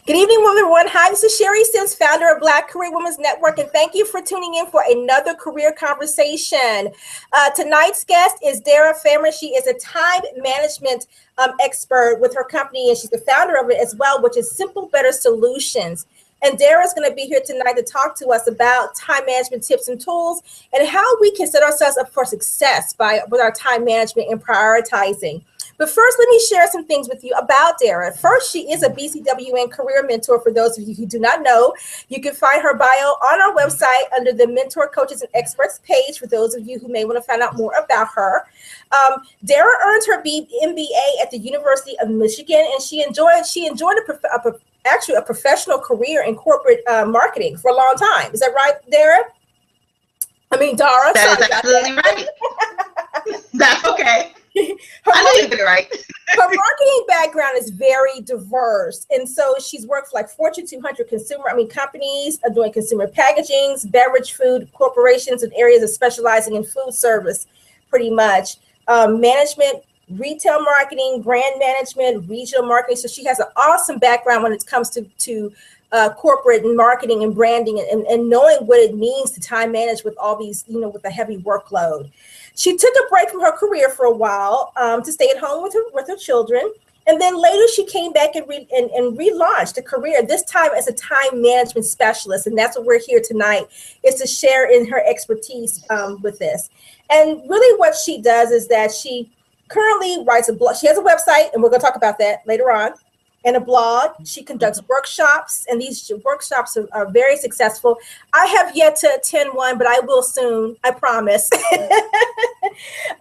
Good evening, everyone. Hi, this is Sherry Sims, founder of Black Career Women's Network, and thank you for tuning in for another career conversation. Tonight's guest is Dara Fairman. She is a time management expert with her company, and she's the founder of it as well, which is Simple Better Solutions. And Dara is going to be here tonight to talk to us about time management tips and tools and how we can set ourselves up for success with our time management and prioritizing. But first, let me share some things with you about Dara. First, she is a BCWN career mentor. For those of you who do not know, you can find her bio on our website under the Mentor Coaches and Experts page for those of you who may want to find out more about her. Dara earned her MBA at the University of Michigan, and she enjoyed a professional career in corporate marketing for a long time. Is that right, Dara? Dara. That is absolutely right. That's okay. I know you did it right. Her marketing background is very diverse, and so she's worked for like Fortune 200 companies doing consumer packagings, beverage, food corporations in areas of specializing in food service, pretty much management, retail marketing, brand management, regional marketing. So she has an awesome background when it comes to corporate marketing and branding and knowing what it means to time manage with all these, with a heavy workload. She took a break from her career for a while to stay at home with her children. And then later she came back and relaunched a career, this time as a time management specialist. And that's what we're here tonight, is to share in her expertise with this. And really what she does is that she currently writes a blog. She has a website, and we're going to talk about that later on, and a blog. She conducts workshops, and these workshops are very successful. I have yet to attend one, but I will soon, I promise.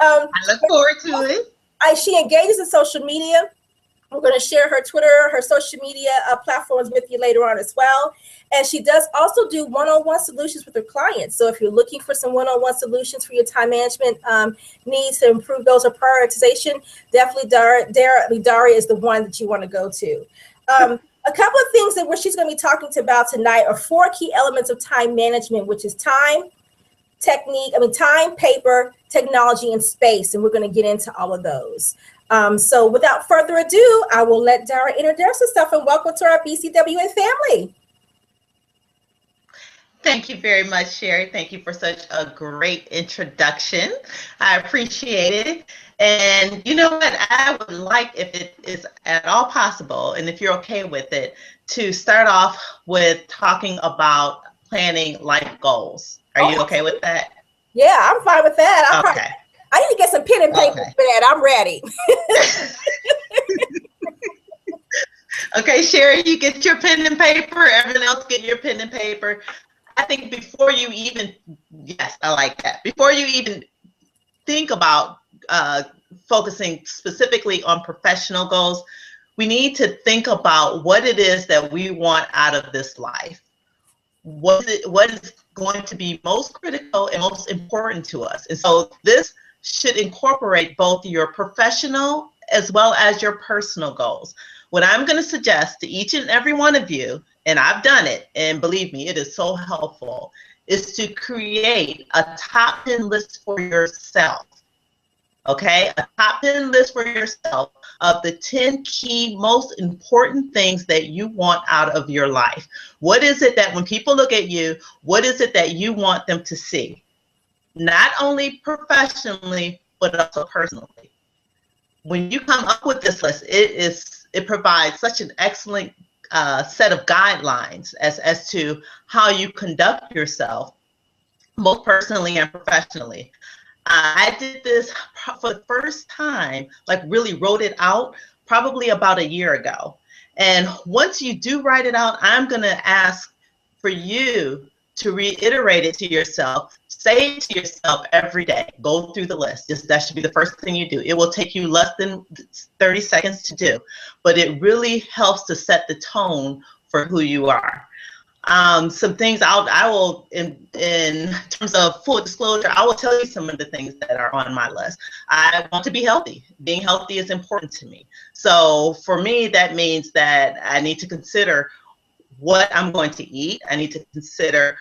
I look forward to it. She engages in social media. We're going to share her Twitter, her social media platforms with you later on as well. And she does also do one-on-one solutions with her clients. So if you're looking for some one-on-one solutions for your time management needs to improve those or prioritization, definitely Dara is the one that you want to go to. A couple of things that she's going to be talking about tonight are 4 key elements of time management, which is time, time, paper, technology, and space. And we're going to get into all of those. So without further ado, I will let Dara introduce herself, and welcome to our BCWN family. Thank you very much, Sherry. Thank you for such a great introduction. I appreciate it. And you know what? I would like, if it is at all possible, and if you're okay with it, to start off with talking about planning life goals. Are you okay with that? Yeah, I'm fine with that. Okay. I need to get some pen and paper for that. I'm ready. Okay, Sherry, you get your pen and paper. Everyone else get your pen and paper. I think before you even, yes, I like that. Before you even think about focusing specifically on professional goals, we need to think about what it is that we want out of this life. What is going to be most critical and most important to us? And so this should incorporate both your professional as well as your personal goals. What I'm going to suggest to each and every one of you, and I've done it, and believe me, it is so helpful, is to create a top 10 list for yourself. Okay, a top 10 list for yourself of the 10 key most important things that you want out of your life. What is it that when people look at you, what is it that you want them to see? Not only professionally, but also personally. When you come up with this list, it provides such an excellent set of guidelines as to how you conduct yourself, both personally and professionally. I did this for the first time, like really wrote it out probably about a year ago. And once you do write it out, I'm going to ask for you to reiterate it to yourself. Say it to yourself every day. Go through the list. That should be the first thing you do. It will take you less than 30 seconds to do, but it really helps to set the tone for who you are. Some things I will, in terms of full disclosure, I will tell you some of the things that are on my list. I want to be healthy. Being healthy is important to me. So for me, that means that I need to consider what I'm going to eat. I need to consider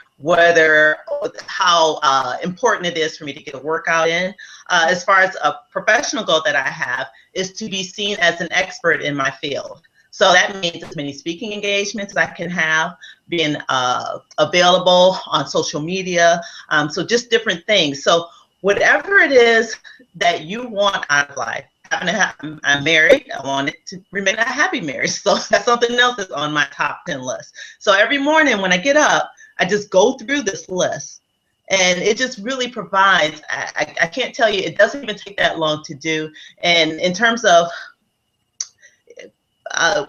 how important it is for me to get a workout in. As far as a professional goal that I have is to be seen as an expert in my field. So that means as many speaking engagements as I can have, being available on social media. So just different things. So whatever it is that you want out of life, I'm married. I want it to remain a happy marriage. So that's something else that's on my top 10 list. So every morning when I get up, I just go through this list. And it just really provides, I can't tell you, it doesn't even take that long to do. And in terms of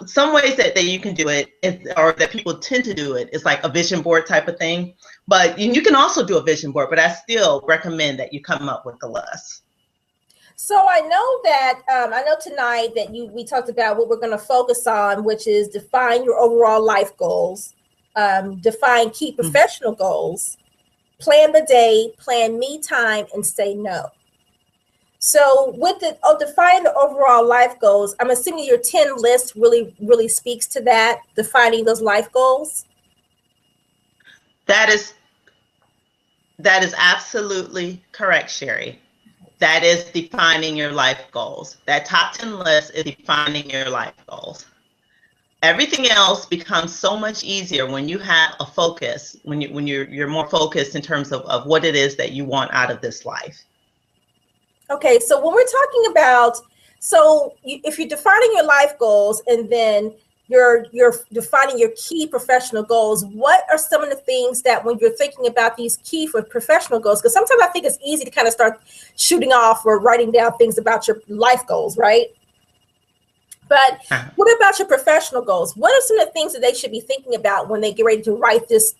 some ways that you can do it, or that people tend to do it, is like a vision board type of thing. But you can also do a vision board, but I still recommend that you come up with a list. So I know that I know tonight that we talked about what we're going to focus on, which is define your overall life goals, define key professional goals, plan the day, plan me time, and say no. So with define the overall life goals, I'm assuming your 10 list really speaks to that, defining those life goals. That is absolutely correct, Sherry. That is defining your life goals. That top 10 list is defining your life goals. Everything else becomes so much easier when you have a focus, when you're more focused in terms of what it is that you want out of this life. Okay, so when we're talking about, if you're defining your life goals and then you're defining your key professional goals, what are some of the things that when you're thinking about these key for professional goals, because sometimes I think it's easy to kind of start shooting off or writing down things about your life goals, right? But what about your professional goals? What are some of the things that they should be thinking about when they get ready to write this,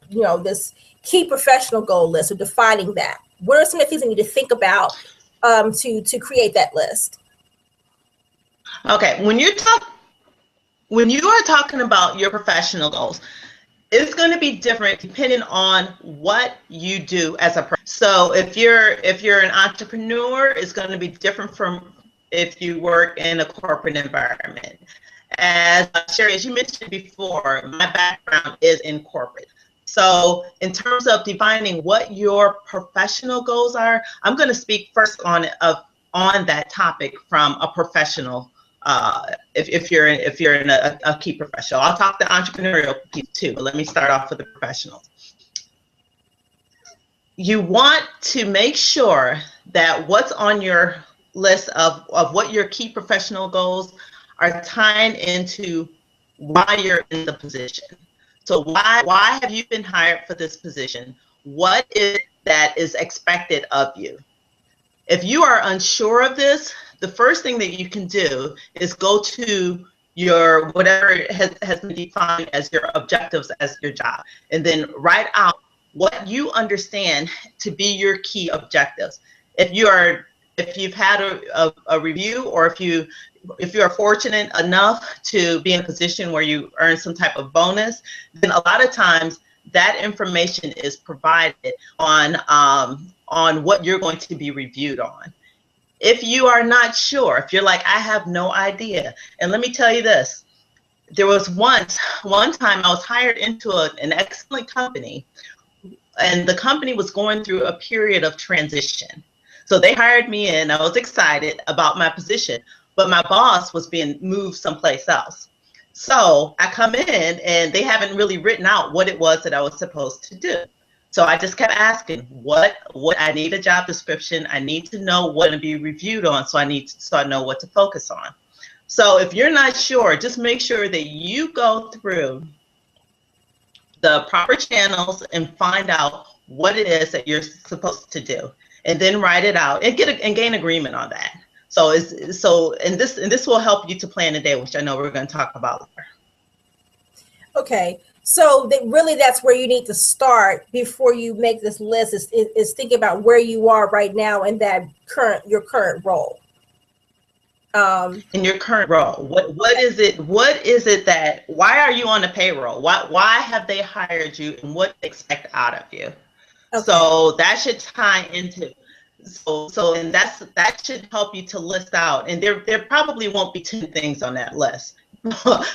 this key professional goal list, or defining that? What are some of the things they need to think about to create that list? Okay, when you are talking about your professional goals, it's going to be different depending on what you do as a person. So if you're an entrepreneur, it's going to be different from if you work in a corporate environment. As Sherry, as you mentioned before, my background is in corporate. So in terms of defining what your professional goals are, I'm going to speak first on that topic from a professional. If you're in a key professional, I'll talk the entrepreneurial piece too, but let me start off with the professional. You want to make sure that what's on your list of what your key professional goals are tying into why you're in the position. So why have you been hired for this position? What is it that is expected of you? If you are unsure of this, the first thing that you can do is go to your whatever has been defined as your objectives as your job, and then write out what you understand to be your key objectives. If you've had a review, or if you are fortunate enough to be in a position where you earn some type of bonus, then a lot of times that information is provided on what you're going to be reviewed on. If you are not sure, if you're like, I have no idea, and let me tell you this, there was one time I was hired into an excellent company, and the company was going through a period of transition. So they hired me in, I was excited about my position, but my boss was being moved someplace else. So I come in and they haven't really written out what it was that I was supposed to do. So I just kept asking, what I need a job description. I need to know what to be reviewed on. So I know what to focus on. So if you're not sure, just make sure that you go through the proper channels and find out what it is that you're supposed to do, and then write it out and gain agreement on that. And this will help you to plan a day, which I know we're going to talk about later. Okay, so that's where you need to start before you make this list. Is thinking about where you are right now in your current role. In your current role, what is it that, why are you on the payroll? Why have they hired you, and what they expect out of you? Okay. So that should tie into, and that should help you to list out, and there probably won't be 10 things on that list.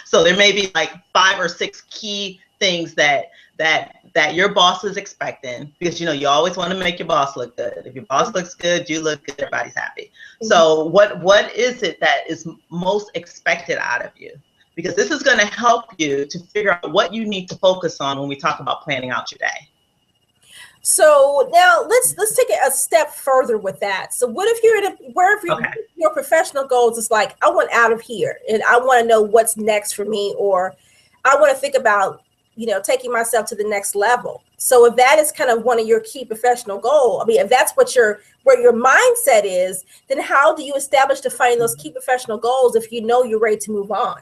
So there may be like 5 or 6 key things that your boss is expecting, because you always want to make your boss look good. If your boss looks good, you look good, everybody's happy. Mm-hmm. So what is it that is most expected out of you? because this is going to help you to figure out what you need to focus on when we talk about planning out your day. So now let's take it a step further with that. So what if your professional goals is like, I want out of here and I want to know what's next for me, or I want to think about, taking myself to the next level. So if that is kind of one of your key professional goals, I mean, if that's where your mindset is, then how do you establish defining those key professional goals if you know you're ready to move on?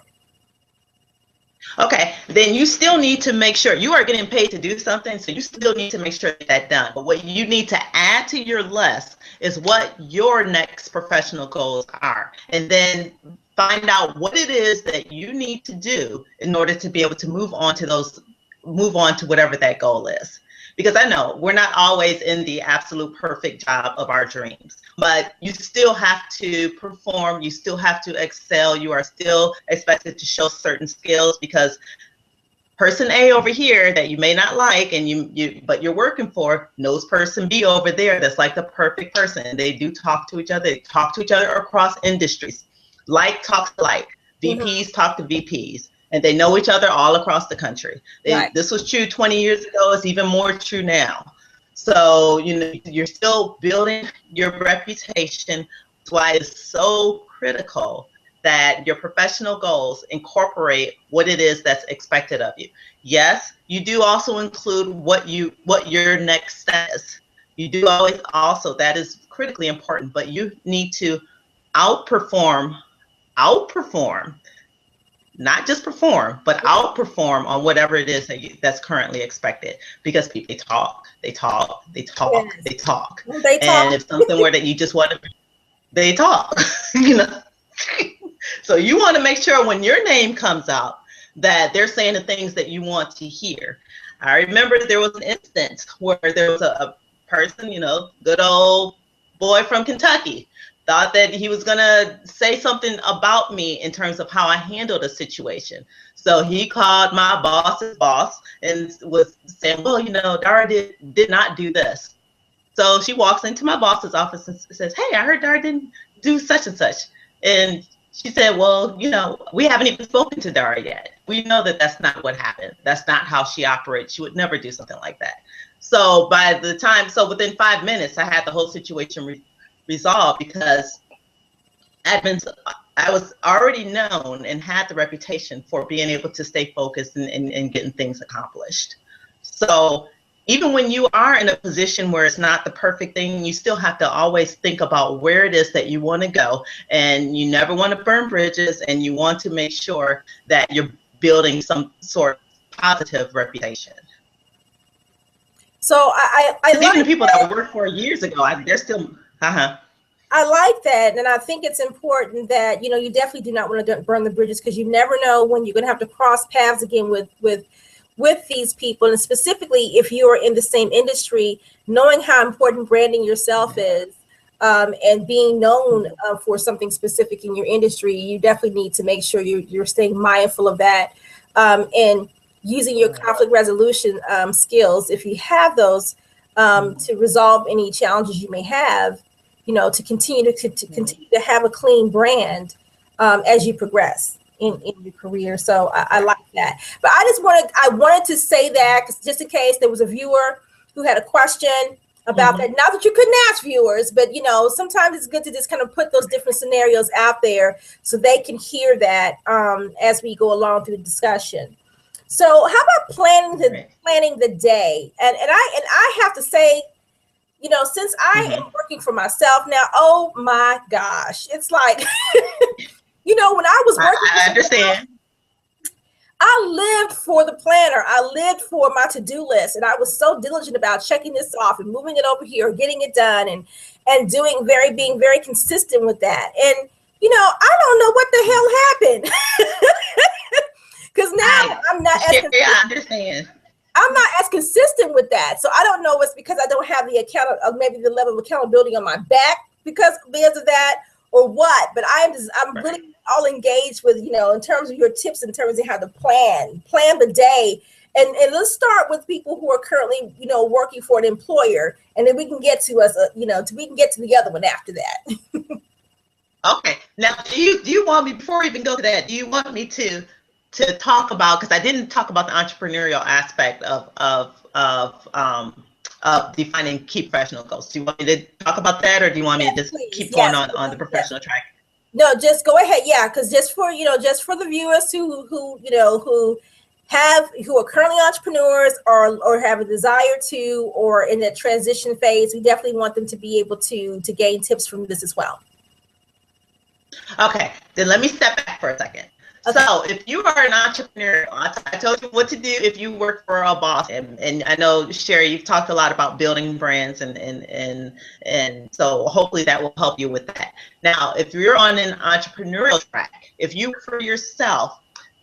Okay, then you still need to make sure you are getting paid to do something, so you still need to make sure that's done. But what you need to add to your list is what your next professional goals are, and then find out what it is that you need to do in order to be able to move on to whatever that goal is. Because I know we're not always in the absolute perfect job of our dreams, but you still have to perform, you still have to excel, you are still expected to show certain skills, because person A over here that you may not like but you're working for knows person B over there that's like the perfect person. They do talk to each other, they talk to each other across industries. Like talks to like, VPs talk to VPs. And they know each other all across the country. Right. This was true 20 years ago. It's even more true now. So, you're still building your reputation. That's why it's so critical that your professional goals incorporate what it is that's expected of you. Yes, you do also include what your next step is. You do always also, that is critically important, but you need to outperform, not just perform, but outperform on whatever it is that's currently expected. Because people talk. And if something were that you just want to, they talk, So you want to make sure when your name comes out that they're saying the things that you want to hear. I remember there was an instance where there was a person, good old boy from Kentucky, thought that he was going to say something about me in terms of how I handled a situation. So he called my boss's boss and was saying, well, Dara did not do this. So she walks into my boss's office and says, hey, I heard Dara didn't do such and such. And she said, well, we haven't even spoken to Dara yet. We know that that's not what happened. That's not how she operates. She would never do something like that. So within 5 minutes, I had the whole situation resolved, because I was already known and had the reputation for being able to stay focused and getting things accomplished. So even when you are in a position where it's not the perfect thing, you still have to always think about where it is that you want to go, and you never want to burn bridges, and you want to make sure that you're building some sort of positive reputation. So I like even the people that worked for years ago, they're still, I like that. And I think it's important that, you definitely do not want to burn the bridges, because you never know when you're going to have to cross paths again with these people. And specifically, if you are in the same industry, knowing how important branding yourself is, and being known for something specific in your industry, you definitely need to make sure you're staying mindful of that, and using your conflict resolution skills, if you have those, to resolve any challenges you may have, to continue to have a clean brand as you progress in your career. So I like that. But I wanted to say that, just in case there was a viewer who had a question about that. Not that you couldn't ask viewers, but sometimes it's good to just kind of put those different scenarios out there so they can hear that as we go along through the discussion. So how about planning the day? And I have to say, since I am working for myself now, oh my gosh, it's like, when I was working, I understand. I lived for the planner. I lived for my to-do list, and I was so diligent about checking this off and moving it over here, getting it done, and being very consistent with that. And I don't know what the hell happened, because now I'm not as consistent. I understand. I'm not as consistent with that. So I don't know if it's because I don't have maybe the level of accountability on my back because of that, or what. But I'm really all engaged with, in terms of your tips, in terms of how to plan the day. And let's start with people who are currently, working for an employer, and then we can get to we can get to the other one after that. Okay. Now, do you want me, before we even go to that, do you want me to to talk about, because I didn't talk about the entrepreneurial aspect of defining key professional goals. Do you want me to talk about that, or do you want me to just please. keep going Yes, on the professional track? No, just go ahead. Yeah, because just for the viewers who are currently entrepreneurs or have a desire to, or in that transition phase, we definitely want them to be able to gain tips from this as well. Okay, then let me step back for a second. Okay. So if you are an entrepreneur, I told you what to do if you work for a boss. And I know, Sherry, you've talked a lot about building brands, and so hopefully that will help you with that. Now, if you're on an entrepreneurial track, if you work for yourself,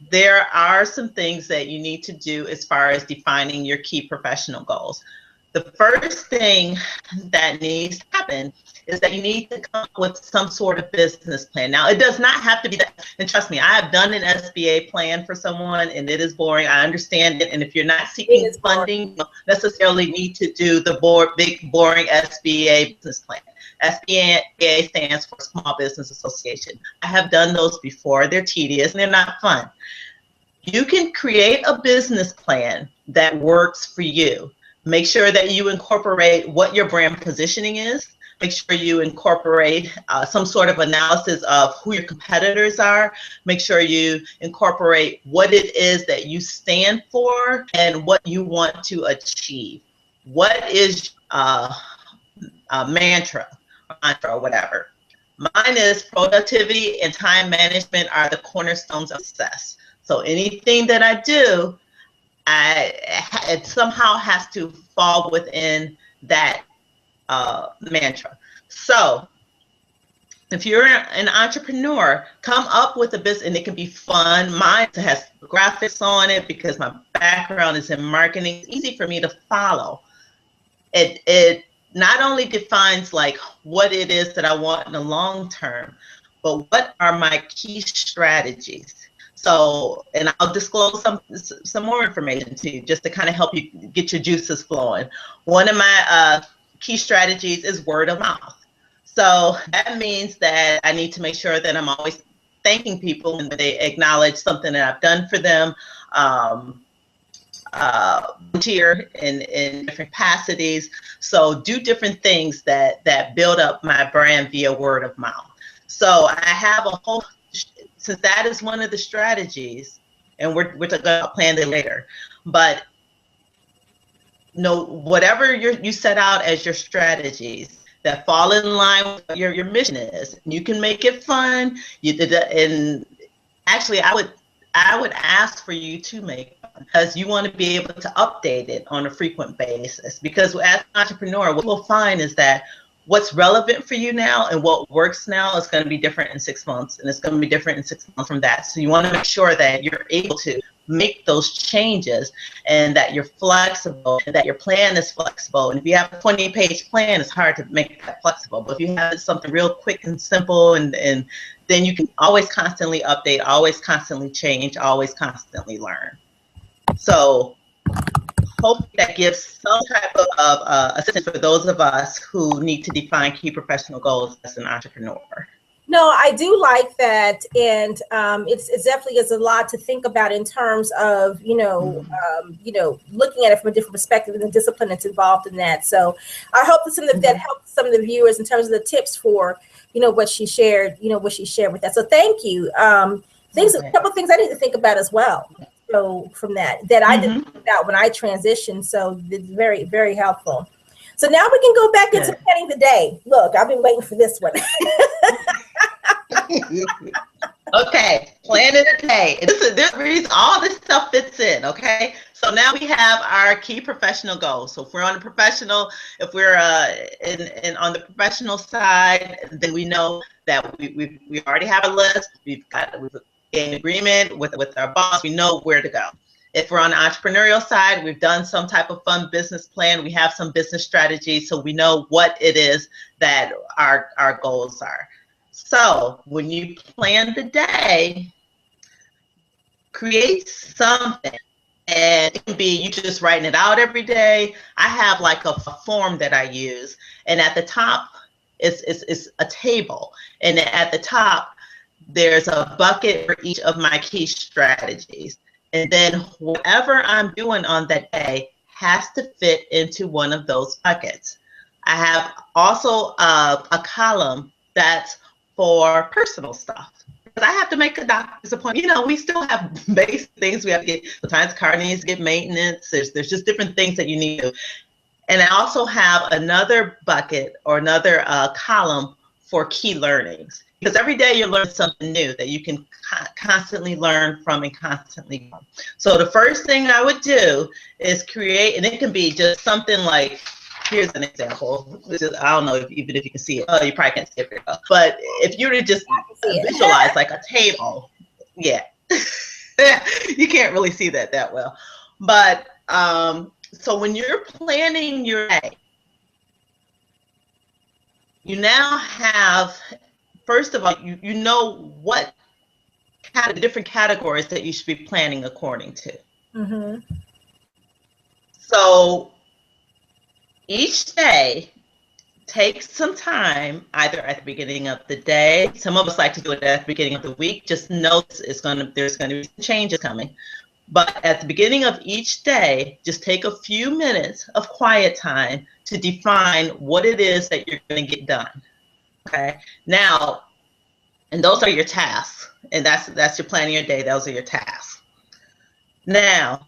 there are some things that you need to do as far as defining your key professional goals. The first thing that needs to happen is that you need to come up with some sort of business plan. Now, it does not have to be that, and trust me, I have done an SBA plan for someone, and it is boring. I understand it, and if you're not seeking funding, you don't necessarily need to do the big, boring SBA business plan. SBA stands for Small Business Association. I have done those before. They're tedious, and they're not fun. You can create a business plan that works for you. Make sure that you incorporate what your brand positioning is. Make sure you incorporate some sort of analysis of who your competitors are. Make sure you incorporate what it is that you stand for and what you want to achieve. What is a mantra or whatever? Mine is productivity and time management are the cornerstones of success. So anything that I do, it somehow has to fall within that mantra. So if you're an entrepreneur, come up with a business, and it can be fun. Mine has graphics on it because my background is in marketing. It's easy for me to follow. It not only defines like what it is that I want in the long term, but what are my key strategies. So, and I'll disclose some more information to you just to kind of help you get your juices flowing. One of my key strategies is word of mouth. So that means that I need to make sure that I'm always thanking people when they acknowledge something that I've done for them, volunteer in different capacities. So do different things that build up my brand via word of mouth. So I have a whole, since that is one of the strategies, and we're going to plan it later, but whatever you set out as your strategies that fall in line with what your mission is, you can make it fun. And actually, I would ask for you to make it, because you want to be able to update it on a frequent basis. Because as an entrepreneur, what we'll find is that what's relevant for you now and what works now is going to be different in 6 months, and it's going to be different in 6 months from that. So you want to make sure that you're able to make those changes, and that you're flexible, and that your plan is flexible. And if you have a 20-page plan, it's hard to make that flexible. But if you have something real quick and simple, and then you can always constantly update, always constantly change, always constantly learn. So hopefully that gives some type of assistance for those of us who need to define key professional goals as an entrepreneur. No, I do like that, and it's definitely is a lot to think about in terms of looking at it from a different perspective and the discipline that's involved in that. So I hope that that helps some of the viewers in terms of the tips for what she shared, what she shared with that. So thank you. A couple of things I need to think about as well. So from that I didn't think about when I transitioned. So it's very, very helpful. So now we can go back into planning the day. Look, I've been waiting for this one. Okay, planning the day. This reason all this stuff fits in. Okay, so now we have our key professional goals. So if we're on the professional, if we're on the professional side, then we know that we already have a list. We've in agreement with our boss. We know where to go. If we're on the entrepreneurial side, we've done some type of fun business plan. We have some business strategies, so we know what it is that our goals are. So when you plan the day, create something. And it can be you just writing it out every day. I have like a form that I use, and at the top is a table, and at the top there's a bucket for each of my key strategies. And then whatever I'm doing on that day has to fit into one of those buckets. I have also a column that's for personal stuff. Because I have to make a doctor's appointment. You know, we still have basic things we have to get. Sometimes car needs to get maintenance. There's just different things that you need to do. And I also have another bucket or another column for key learnings. Because every day you're learning something new that you can constantly learn from and constantly grow. So the first thing I would do is create, and it can be just something like, here's an example. I don't know even if you can see it. Oh, you probably can't see it. But if you were to just visualize like a table, yeah. You can't really see that well. But so when you're planning your day, you now have, first of all, you know what kind of different categories that you should be planning according to. Mm-hmm. So each day, take some time, either at the beginning of the day. Some of us like to do it at the beginning of the week. Just know there's going to be some changes coming. But at the beginning of each day, just take a few minutes of quiet time to define what it is that you're going to get done. Okay. Now, and those are your tasks. And that's your planning your day. Those are your tasks. Now,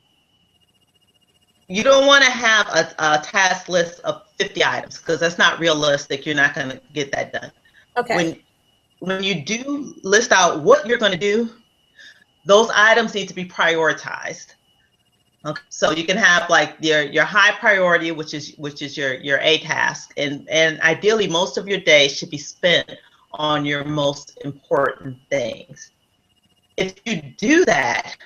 you don't want to have a task list of 50 items because that's not realistic. You're not going to get that done. Okay. When you do list out what you're going to do, those items need to be prioritized. Okay. So you can have like your high priority, which is your A task, and ideally most of your day should be spent on your most important things. If you do that,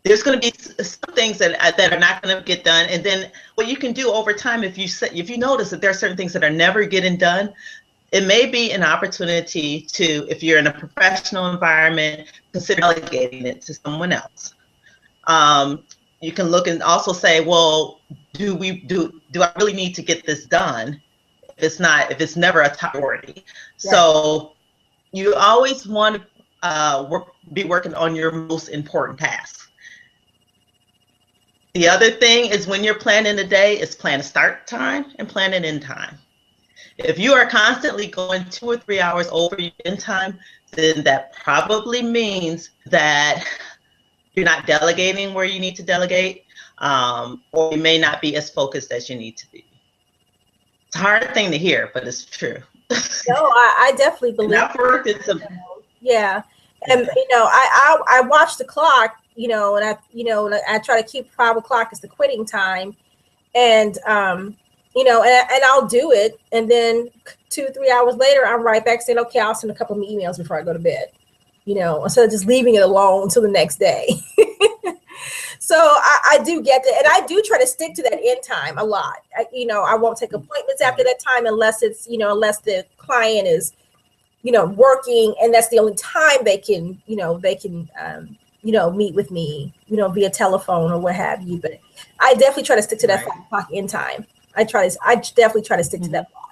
there's going to be some things that are not going to get done. And then what you can do over time, if you notice that there are certain things that are never getting done, it may be an opportunity to, if you're in a professional environment, consider delegating it to someone else. You can look and also say, well, do I really need to get this done if it's never a top priority? Right. So you always want to be working on your most important tasks. The other thing is when you're planning a day is plan a start time and plan an end time. If you are constantly going 2 or 3 hours over your end time, then that probably means that you're not delegating where you need to delegate, or you may not be as focused as you need to be. It's a hard thing to hear, but it's true. No, I definitely believe I've worked in some. Yeah. And, I watch the clock, and I try to keep 5 o'clock as the quitting time. And, and I'll do it. And then 2 or 3 hours later, I'm right back saying, okay, I'll send a couple of emails before I go to bed, instead of just leaving it alone until the next day. So I do get that. And I do try to stick to that end time a lot. I won't take appointments after that time unless it's, unless the client is, working, and that's the only time they can meet with me, via telephone or what have you. But I definitely try to stick to that 5 o'clock end time. I definitely try to stick to that block.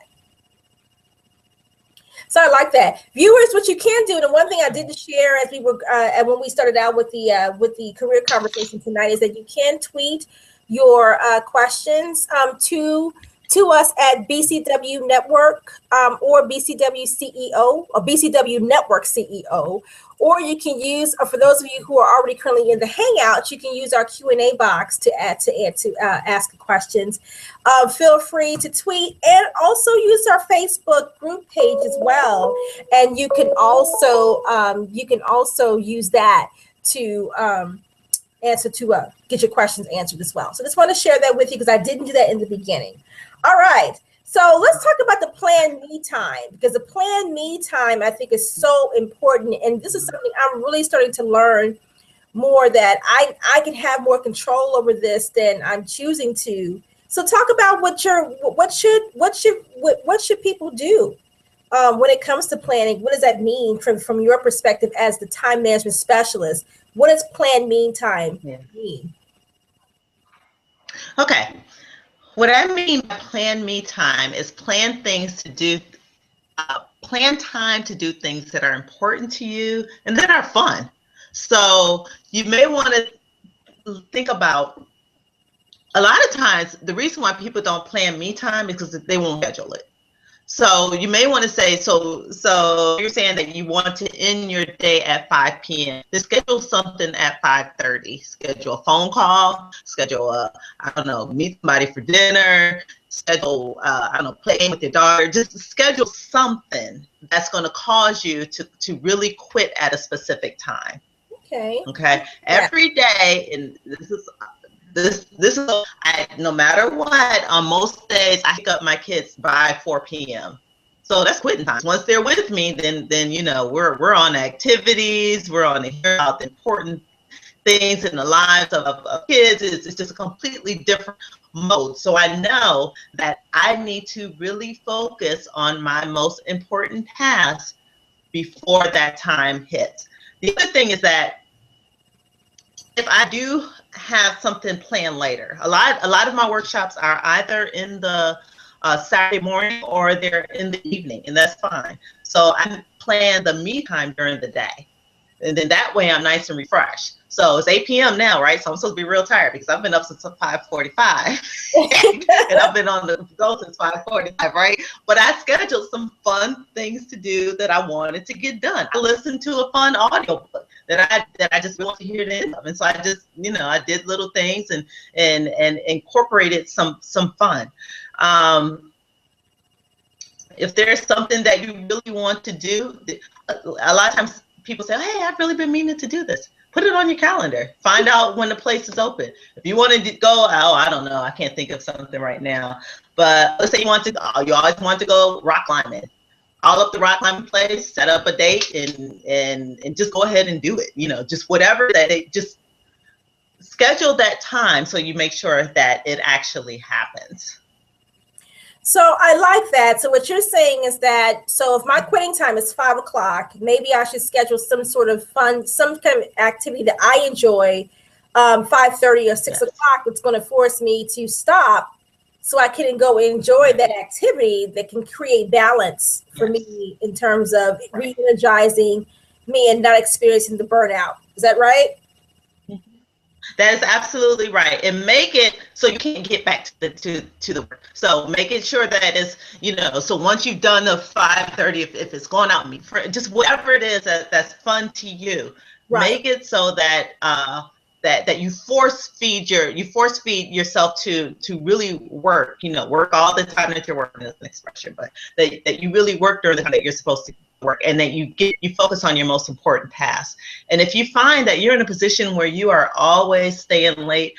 So I like that. Viewers, what you can do, and one thing I didn't share as we were when we started out with the career conversation tonight, is that you can tweet your questions to us at BCW Network or BCW CEO or BCW Network CEO, or you can use, for those of you who are already currently in the Hangouts, you can use our Q&A box to ask questions. Feel free to tweet and also use our Facebook group page as well, and you can also use that to get your questions answered as well. So just want to share that with you because I didn't do that in the beginning. All right, so let's talk about the planned me time, because the planned me time I think is so important, and this is something I'm really starting to learn more, that I can have more control over this than I'm choosing to. So talk about what should people do when it comes to planning. What does that mean from your perspective as the time management specialist? What does planned me time mean? Okay. What I mean by plan me time is plan things to do plan time to do things that are important to you and that are fun. So you may want to think about, a lot of times, the reason why people don't plan me time is because they won't schedule it. So you may want to say, so you're saying that you want to end your day at 5 p.m. Then schedule something at 5:30. Schedule a phone call, schedule I don't know, meet somebody for dinner, schedule, I don't know, playing with your daughter. Just schedule something that's going to cause you to really quit at a specific time. Okay. Okay. Every day, and this is no matter what, on most days I pick up my kids by 4 p.m. So that's quitting time. Once they're with me, then you know, we're on activities, we're on to hear about the important things in the lives of kids. It's just a completely different mode. So I know that I need to really focus on my most important tasks before that time hits. The other thing is that if I do have something planned later, a lot of my workshops are either in the Saturday morning or they're in the evening, and that's fine. So I plan the me time during the day, and then that way I'm nice and refreshed. So it's 8 p.m. now, right? So I'm supposed to be real tired because I've been up since 5:45, and I've been on the go since 5:45, right? But I scheduled some fun things to do that I wanted to get done. I listened to a fun audiobook that I just want to hear the end of, and so I just, you know, I did little things and incorporated some fun. If there's something that you really want to do, a lot of times people say, hey, I've really been meaning to do this. Put it on your calendar. Find out when the place is open. If you want to go, oh, I don't know, I can't think of something right now. But let's say you always want to go rock climbing. Call up the rock climbing place, set up a date, and just go ahead and do it. You know, just whatever just schedule that time so you make sure that it actually happens. So I like that. So what you're saying is that, so if my quitting time is 5 o'clock, maybe I should schedule some sort of fun, some kind of activity that I enjoy, 5:30 or 6 o'clock, that's going to force me to stop so I can go enjoy that activity that can create balance for me in terms of re-energizing me and not experiencing the burnout. Is that right? That is absolutely right. And make it so you can't get back to the work. So making sure that it's, you know, so once you've done the 5:30, if it's going out and meet friends, just whatever it is that's fun to you, make it so that that you force feed yourself to really work, you know, work all the time that you're working, is an expression, but that you really work during the time that you're supposed to work, and that you focus on your most important tasks. And if you find that you're in a position where you are always staying late,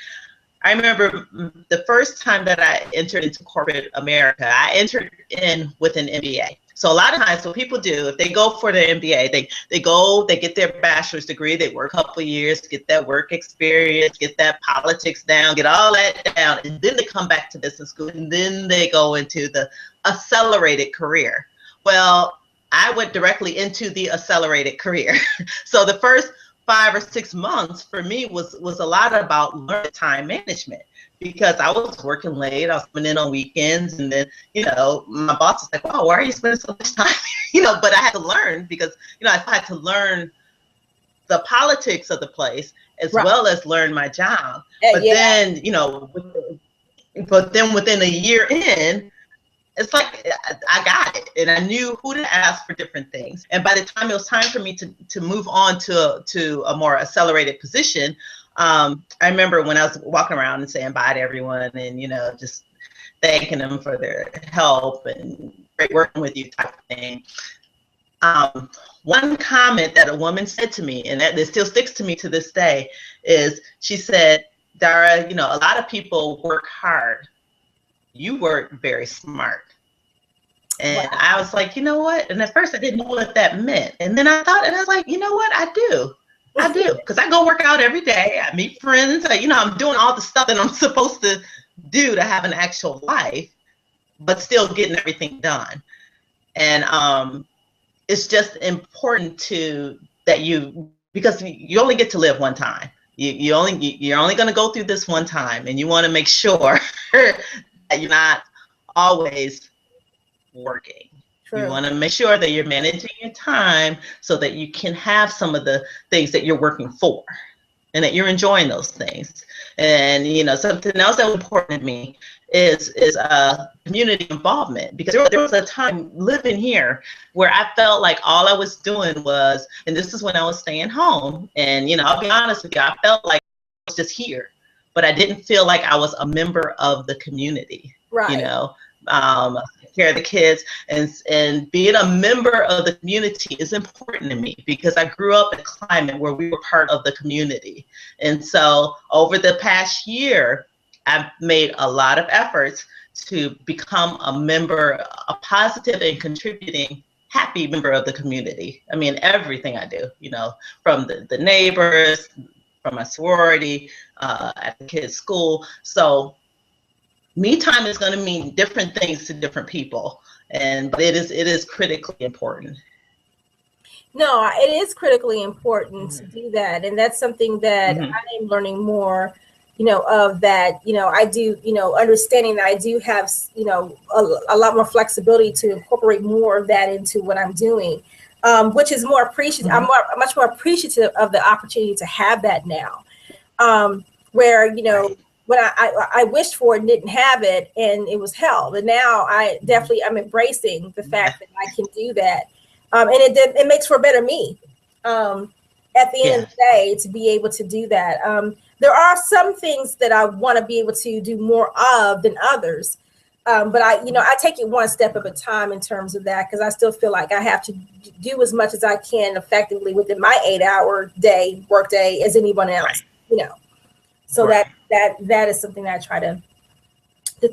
I remember the first time that I entered into corporate America, I entered in with an MBA. So a lot of times what people do, if they go for their MBA, they get their bachelor's degree, they work a couple of years, get that work experience, get that politics down, get all that down, and then they come back to business school, and then they go into the accelerated career. Well, I went directly into the accelerated career. So the first 5 or 6 months for me was a lot about learning time management, because I was working late, I was coming in on weekends, and then, you know, my boss was like, wow, why are you spending so much time? You know, but I had to learn, because, you know, I had to learn the politics of the place as well as learn my job. But then, you know, within a year in, it's like I got it, and I knew who to ask for different things. And by the time it was time for me to move on to a more accelerated position, I remember when I was walking around and saying bye to everyone, and, you know, just thanking them for their help and great working with you type of thing. One comment that a woman said to me, and that still sticks to me to this day, is she said, Dara, you know, a lot of people work hard. You work very smart. And I was like, you know what? And at first I didn't know what that meant. And then I thought, and I was like, you know what? I do. Because I go work out every day. I meet friends. You know, I'm doing all the stuff that I'm supposed to do to have an actual life, but still getting everything done. And it's just important because you only get to live one time. You're only going to go through this one time, and you want to make sure that you're not always working. True. You want to make sure that you're managing your time so that you can have some of the things that you're working for and that you're enjoying those things. And, you know, something else that was important to me is community involvement, because there was a time living here where I felt like all I was doing was, and this is when I was staying home, and, you know, I'll be honest with you, I felt like I was just here, but I didn't feel like I was a member of the community. Right. You know, care of the kids, and being a member of the community is important to me because I grew up in a climate where we were part of the community. And so over the past year, I've made a lot of efforts to become a member, a positive and contributing, happy member of the community. I mean, everything I do, you know, from the neighbors, from my sorority, at the kids' school. So me time is going to mean different things to different people, but it is critically important. No, it is critically important to do that, and that's something that I am learning more, you know, of that. You know, I do, you know, understanding that I do have, you know, a lot more flexibility to incorporate more of that into what I'm doing, which is more appreciative. I'm much more appreciative of the opportunity to have that now, where, you know. Right. When I wished for it and didn't have it, and it was hell. But now I'm embracing the fact that I can do that, and it makes for a better me. At the end of the day, to be able to do that, there are some things that I want to be able to do more of than others, but I take it one step at a time in terms of that, because I still feel like I have to do as much as I can effectively within my 8-hour work day as anyone else. You know. So that is something that I try to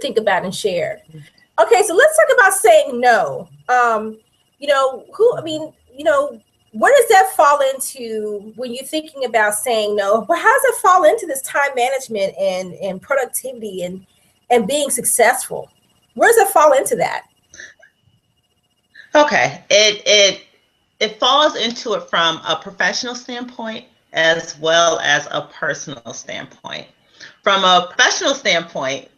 think about and share. Okay, so let's talk about saying no. You know, where does that fall into when you're thinking about saying no? But how does it fall into this time management and productivity and being successful? Where does it fall into that? Okay, it falls into it from a professional standpoint as well as a personal standpoint. From a professional standpoint,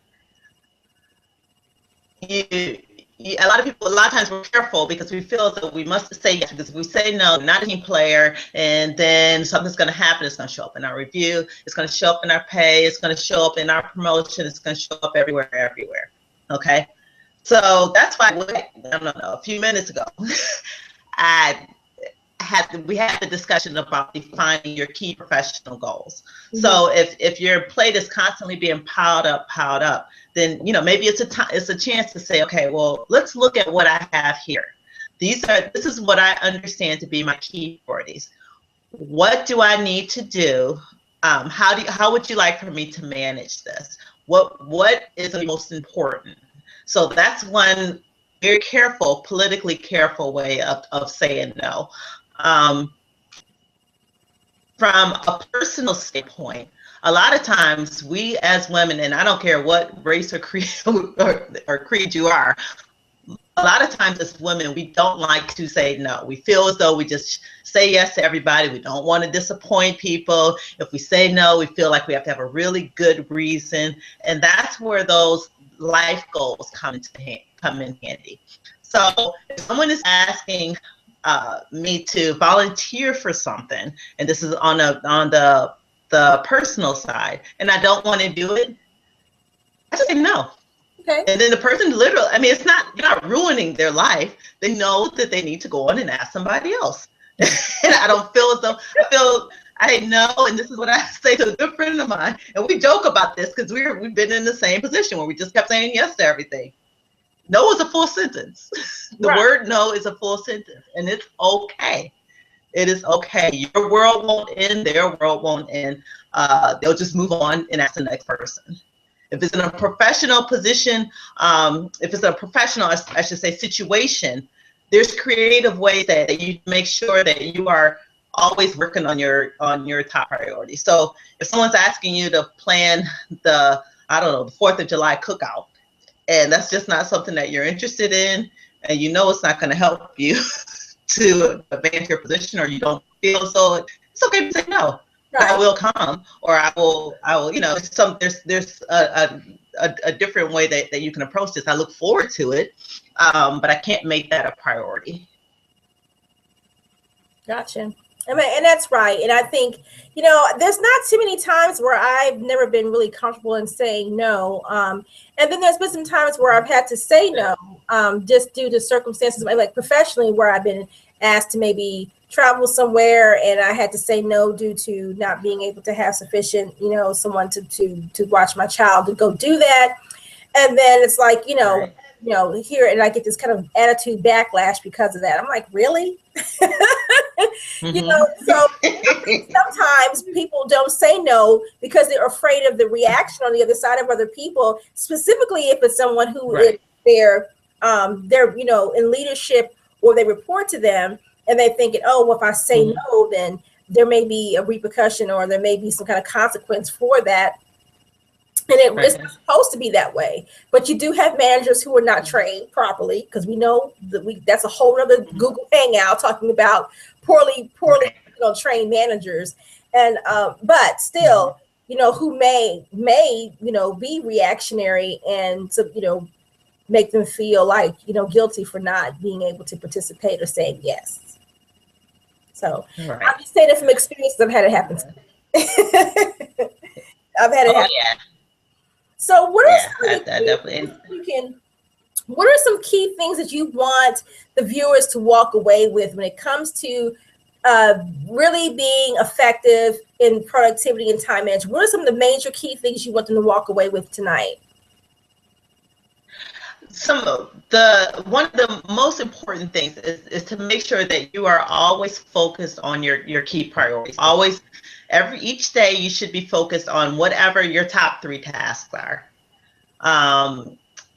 a lot of times we're careful because we feel that we must say yes, because if we say no, we're not a team player, and then something's going to happen. It's going to show up in our review, it's going to show up in our pay, it's going to show up in our promotion, it's going to show up everywhere. Okay, so that's why a few minutes ago we had the discussion about defining your key professional goals. Mm-hmm. So if your plate is constantly being piled up, then, you know, maybe it's a chance to say, okay, well, let's look at what I have here. This is what I understand to be my key priorities. What do I need to do? How would you like for me to manage this? What is the most important? So that's one very careful, politically careful way of saying no. From a personal standpoint, a lot of times we as women, and I don't care what race or creed or creed you are, a lot of times as women, we don't like to say no. We feel as though we just say yes to everybody. We don't want to disappoint people. If we say no, we feel like we have to have a really good reason. And that's where those life goals come in handy. So if someone is asking me to volunteer for something, and this is on the personal side, and I don't want to do it, I just say no. Okay. And then the person literally, I mean, you're not ruining their life. They know that they need to go on and ask somebody else. And I don't feel as though I know, and this is what I say to a good friend of mine, and we joke about this because we've been in the same position where we just kept saying yes to everything. No is a full sentence. The word no is a full sentence, and it's okay. It is okay. Your world won't end. Their world won't end. They'll just move on and ask the next person. If it's in a professional position, if it's a professional, I should say, situation, there's creative ways that you make sure that you are always working on your top priority. So if someone's asking you to plan the 4th of July cookout, and that's just not something that you're interested in, and you know it's not going to help you to advance your position, or you don't feel so, it's okay to say no. Right. I will come, or I will, you know, there's a different way that you can approach this. I look forward to it, but I can't make that a priority. Gotcha. I mean, and that's right. And I think, there's not too many times where I've never been really comfortable in saying no. And then there's been some times where I've had to say no, just due to circumstances, like professionally, where I've been asked to maybe travel somewhere and I had to say no due to not being able to have sufficient, someone to watch my child to go do that. And then it's like, Right. Here, and I get this kind of attitude backlash because of that. I'm like, really? So sometimes people don't say no because they're afraid of the reaction on the other side of other people, specifically if it's someone who Right. is they're in leadership or they report to them and they thinking, oh, well, if I say no, then there may be a repercussion or there may be some kind of consequence for that. And it's not supposed to be that way. But you do have managers who are not trained properly, because we know that's a whole other Google hangout talking about poorly trained managers. And but still, who may be reactionary and make them feel like guilty for not being able to participate or saying yes. So I'm just saying it from experience. I've had it happen to me. I've had it happen. Yeah. So what are what are some key things that you want the viewers to walk away with when it comes to really being effective in productivity and time management? What are some of the major key things you want them to walk away with tonight? One of the most important things is to make sure that you are always focused on your key priorities. Always, each day you should be focused on whatever your top 3 tasks are.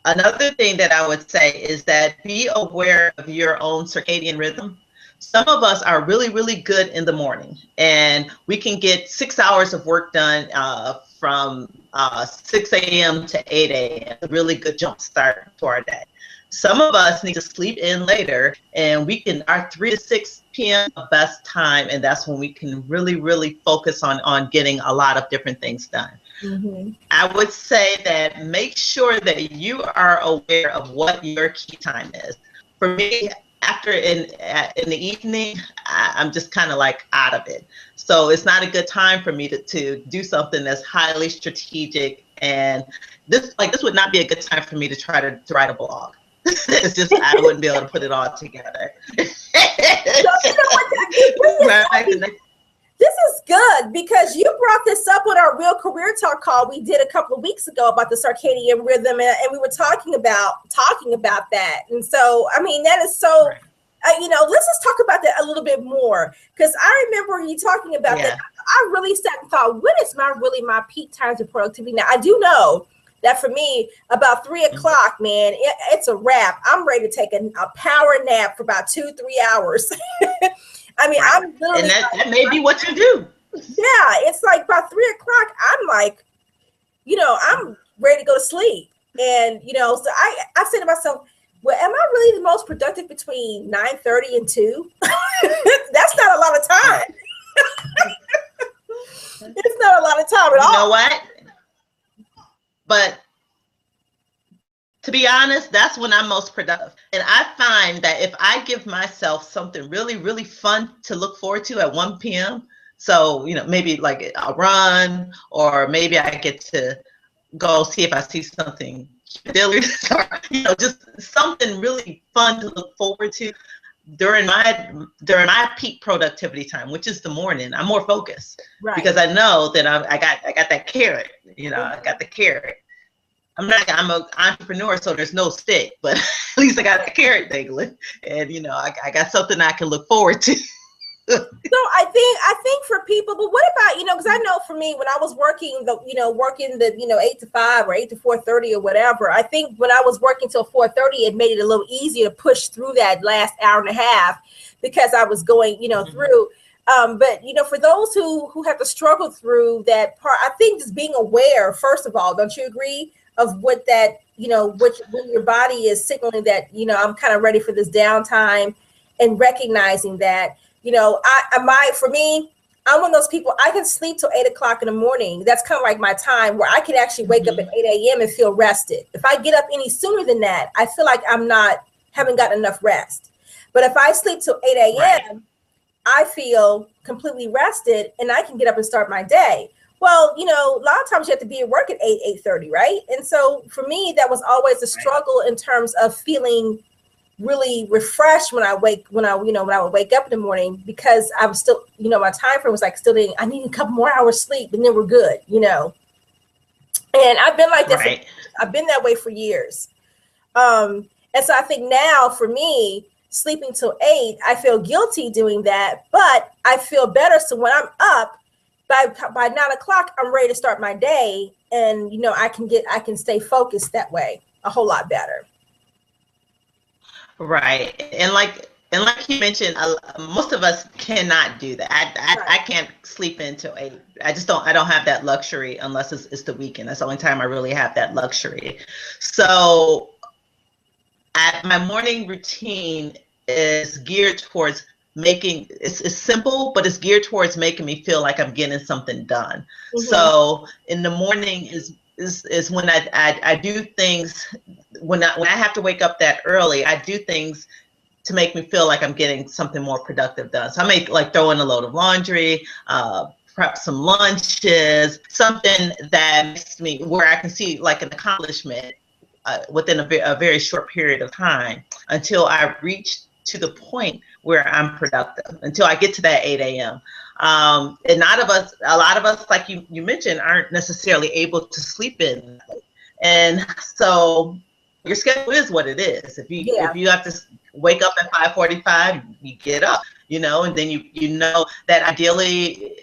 Another thing that I would say is that be aware of your own circadian rhythm. Some of us are really, really good in the morning, and we can get 6 hours of work done from 6 a.m. to 8 a.m. A really good jump start to our day. Some of us need to sleep in later, and our 3 to 6 p.m. the best time, and that's when we can really, really focus on getting a lot of different things done. I would say that make sure that you are aware of what your key time is. For me, after in the evening, I'm just kind of like out of it. So it's not a good time for me to do something that's highly strategic. And this would not be a good time for me to try to write a blog. It's just, I wouldn't be able to put it all together. This is good because you brought this up on our Real Career Talk call we did a couple of weeks ago about the circadian rhythm, and we were talking about that. And so, I mean, that is so, let's just talk about that a little bit more, because I remember you talking about that. I really sat and thought, what is my peak times of productivity? Now, I do know that for me, about 3 o'clock, man, it's a wrap. I'm ready to take a power nap for about 2-3 hours. I mean, I'm literally, and that may be what you do. Yeah, it's like about 3 o'clock. I'm like, I'm ready to go to sleep. And so I say to myself, well, am I really the most productive between 9:30 and 2? That's not a lot of time. It's not a lot of time at all. You know what? But to be honest, that's when I'm most productive. And I find that if I give myself something really, really fun to look forward to at 1 p.m., so, maybe like a run, or maybe I get to go see if I see something, or, just something really fun to look forward to during my peak productivity time, which is the morning. I'm more focused, because I know that I got that carrot, I got the carrot. I'm an entrepreneur, so there's no stick, but at least I got the carrot dangling, and I got something I can look forward to. So I think for people, but what about, because I know for me, when I was working the 8 to 5 or 8 to 4:30 or whatever, I think when I was working till 4:30, it made it a little easier to push through that last hour and a half, because I was going, through. But for those who have to struggle through that part, I think just being aware, first of all, don't you agree, of what that, when your body is signaling that, I'm kind of ready for this downtime, and recognizing that, for me, I'm one of those people, I can sleep till 8 o'clock in the morning. That's kind of like my time where I can actually wake up at 8 a.m. and feel rested. If I get up any sooner than that, I feel like haven't gotten enough rest. But if I sleep till 8 a.m., right, I feel completely rested and I can get up and start my day. Well, a lot of times you have to be at work at 8:30, right? And so for me, that was always a struggle in terms of feeling really refreshed when I would wake up in the morning, because I was still, my time frame was like I need a couple more hours sleep and then we're good, And I've been like that. Right. I've been that way for years. And so I think now for me, sleeping till 8, I feel guilty doing that, but I feel better. So when I'm up by 9 o'clock, I'm ready to start my day, and I can stay focused that way a whole lot better. Right. And like you mentioned, most of us cannot do that. I can't sleep until 8. I don't have that luxury unless it's the weekend. That's the only time I really have that luxury. So my morning routine is geared towards it's simple, but it's geared towards making me feel like I'm getting something done. Mm-hmm. So in the morning is when I do things, when I have to wake up that early, I do things to make me feel like I'm getting something more productive done. So I may like throw in a load of laundry, prep some lunches, something that makes me, where I can see like an accomplishment within a very short period of time, until I reach to the point where I'm productive, until I get to that 8 a.m. And a lot of us, like you mentioned, aren't necessarily able to sleep in. And so your schedule is what it is. If you have to wake up at 5:45, you get up, and then you know that ideally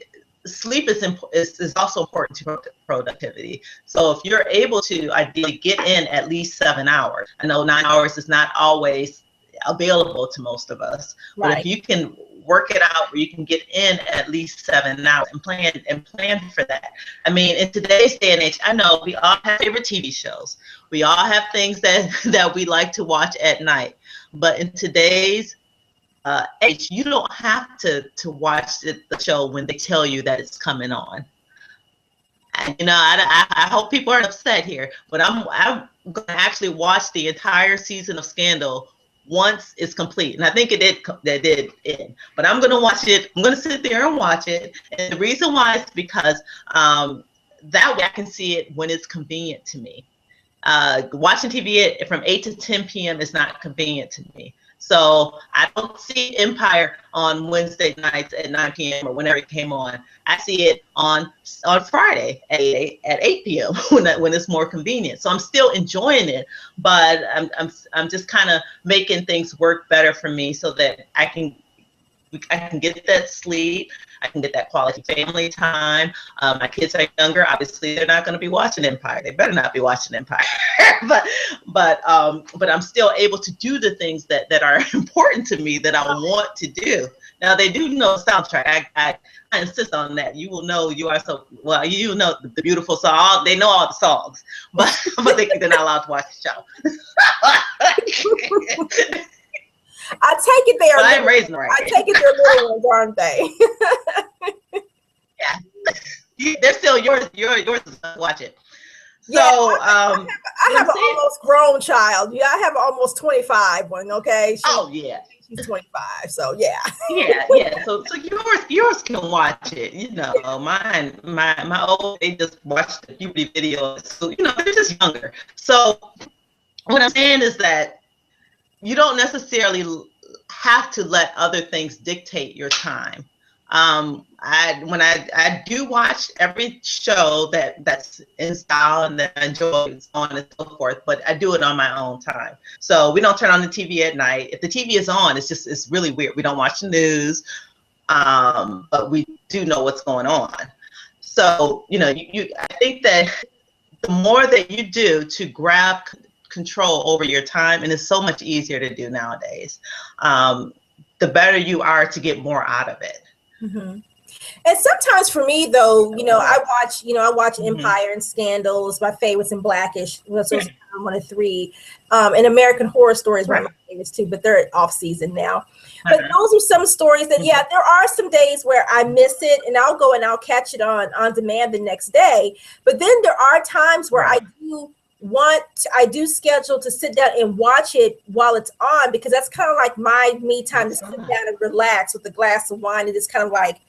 sleep is also important to productivity. So if you're able to ideally get in at least 7 hours, I know 9 hours is not always available to most of us, right, but if you can work it out where you can get in at least 7 hours and plan for that. I mean, in today's day and age, I know we all have favorite TV shows. We all have things that we like to watch at night. But in today's age, you don't have to watch the show when they tell you that it's coming on. And, I hope people aren't upset here, but I'm going to actually watch the entire season of Scandal once it's complete. And I think it did end, but I'm going to watch it. I'm going to sit there and watch it. And the reason why is because that way I can see it when it's convenient to me. Watching TV from 8 to 10 p.m. is not convenient to me. So I don't see Empire on Wednesday nights at 9 p.m. or whenever it came on. I see it on Friday at 8 p.m. when it's more convenient. So I'm still enjoying it, but I'm just kind of making things work better for me so that I can get that sleep. I can get that quality family time. My kids are younger. Obviously, they're not going to be watching Empire. They better not be watching Empire. but I'm still able to do the things that are important to me that I want to do. Now, they do know soundtrack. I insist on that. You will know you are so well. You know the beautiful song. They know all the songs, but they're not allowed to watch the show. I take it they're. I'm raising right. I take it they're little ones, aren't they? Yeah, they're still yours. Yours. Watch it. So yeah, I have an almost grown child. Yeah, I have an almost 25 one. Okay. She's 25. So yeah. Yeah. So yours can watch it. Mine, my old, they just watch the puberty videos. So they're just younger. So what I'm saying is that you don't necessarily have to let other things dictate your time. I do watch every show that's in style and that I enjoy, so on and so forth, but I do it on my own time. So we don't turn on the TV at night. If the TV is on, it's really weird. We don't watch the news, but we do know what's going on. So I think that the more that you do to grab control over your time, and it's so much easier to do nowadays, the better you are to get more out of it. Mm-hmm. And sometimes for me though, I watch Empire and Scandal is my favorites, and Blackish. Those are one of three. And American Horror Story is one of my favorites too, but they're off season now. But those are some stories that, there are some days where I miss it and I'll go and I'll catch it on demand the next day. But then there are times where I do schedule to sit down and watch it while it's on, because that's kind of like my me time to sit down and relax with a glass of wine and just kind of like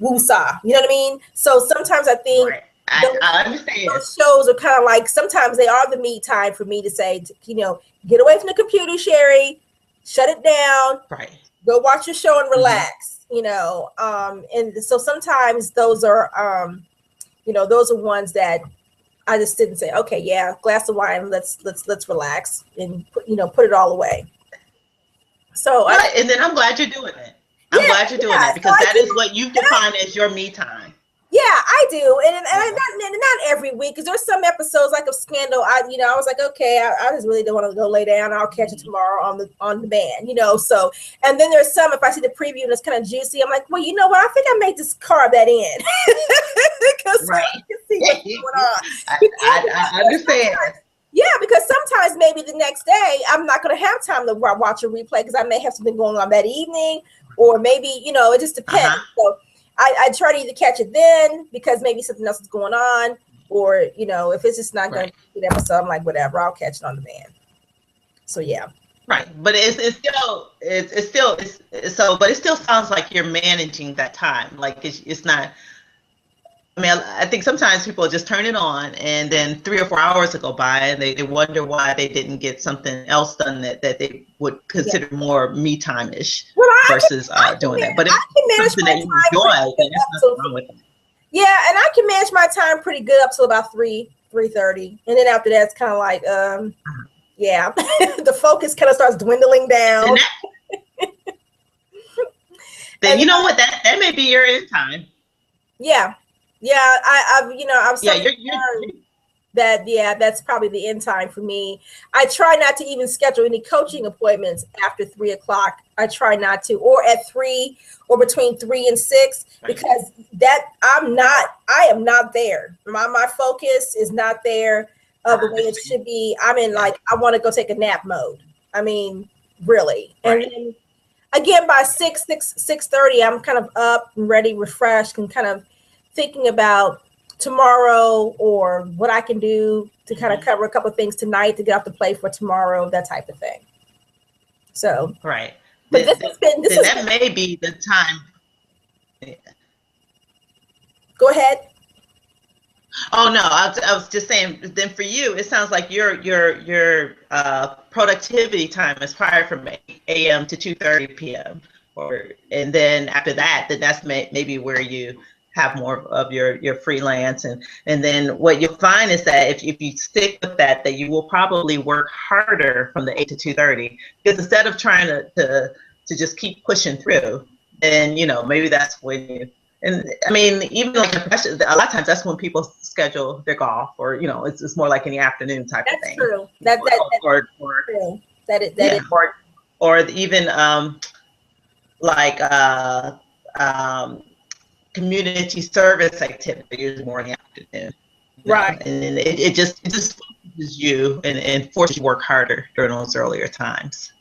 woosah. You know what I mean? So sometimes I think I understand. Those shows are kind of like, sometimes they are the me time for me to say, get away from the computer, Sherry, shut it down. Right. Go watch your show and relax, and so sometimes those are, those are ones that I just sit and say, okay, yeah, glass of wine, let's relax and put it all away. So, and then I'm glad you're doing it. I'm glad you're doing that, because that is what you define as your me time. Yeah, I do, and not every week, because there's some episodes like of Scandal. I was like, okay, I just really don't want to go lay down. I'll catch it tomorrow on the band, So, and then there's some, if I see the preview and it's kind of juicy, I'm like, well, you know what? I think I may just carve that in, because I can see what's going on. I understand. Yeah, because sometimes maybe the next day I'm not going to have time to watch a replay because I may have something going on that evening, or maybe it just depends. So I try to either catch it then because maybe something else is going on, or if it's just not going to be an episode, I'm like, whatever, I'll catch it on demand. So yeah. Right, but it still sounds like you're managing that time. Like it's not. I mean, I think sometimes people just turn it on and then 3 or 4 hours will go by and they wonder why they didn't get something else done that they would consider more me time-ish versus doing that. But if it's something that you enjoy, then there's nothing wrong with it. Yeah, and I can manage my time pretty good up to about 3:30. And then after that, it's kind of like, the focus kind of starts dwindling down. Then you know what? That may be your end time. Yeah. Yeah, I've learned that, that's probably the end time for me. I try not to even schedule any coaching appointments after 3 o'clock. I try not to, or at 3 or between 3 and 6, because I am not there. My focus is not there the way it should be. I'm in I want to go take a nap mode. I mean, really. And then again, by 6:30, I'm kind of up and ready, refreshed, and kind of thinking about tomorrow or what I can do to kind of cover a couple of things tonight to get off the plate for tomorrow, that type of thing. So, right. But that may be the time. Yeah. Go ahead. Oh no, I was just saying. Then for you, it sounds like your productivity time is prior from 8 a.m. to 2:30 p.m. And then after that, then that's maybe where you have more of your freelance, and then what you'll find is that if you stick with that you will probably work harder from the 8 to 2:30, because instead of trying to just keep pushing through, then maybe that's when you. And I mean, even like a lot of times that's when people schedule their golf, or it's more like in the afternoon type of thing. That's true. Or even community service activity is more in the afternoon, right? And it just focuses you and forces you to work harder during those earlier times.